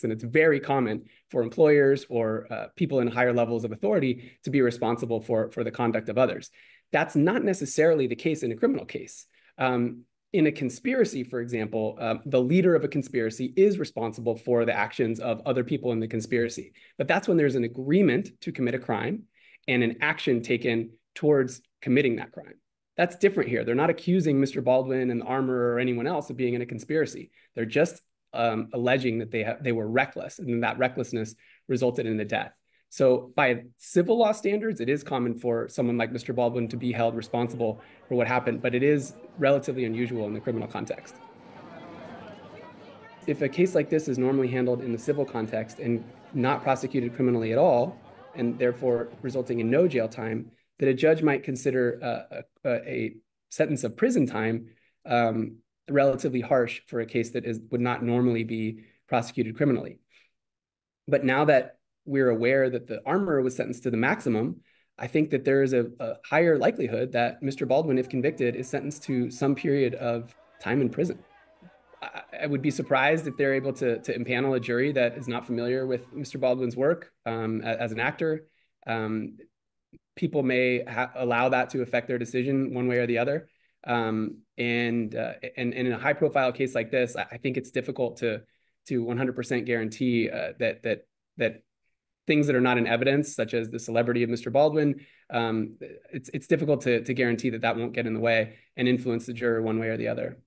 And it's very common for employers or people in higher levels of authority to be responsible for the conduct of others. That's not necessarily the case in a criminal case. In a conspiracy, for example, the leader of a conspiracy is responsible for the actions of other people in the conspiracy. But that's when there's an agreement to commit a crime and an action taken towards committing that crime. That's different here. They're not accusing Mr. Baldwin and the armorer or anyone else of being in a conspiracy. They're just alleging that they were reckless, and that recklessness resulted in the death. So by civil law standards, it is common for someone like Mr. Baldwin to be held responsible for what happened, but it is relatively unusual in the criminal context. If a case like this is normally handled in the civil context and not prosecuted criminally at all, and therefore resulting in no jail time, that a judge might consider a sentence of prison time relatively harsh for a case that would not normally be prosecuted criminally. But now that we're aware that the armorer was sentenced to the maximum, I think that there is a higher likelihood that Mr. Baldwin, if convicted, is sentenced to some period of time in prison. I would be surprised if they're able to impanel a jury that is not familiar with Mr. Baldwin's work as an actor. People may allow that to affect their decision one way or the other. And in a high-profile case like this, I think it's difficult to 100% guarantee that things that are not in evidence, such as the celebrity of Mr. Baldwin, it's difficult to guarantee that won't get in the way and influence the juror one way or the other.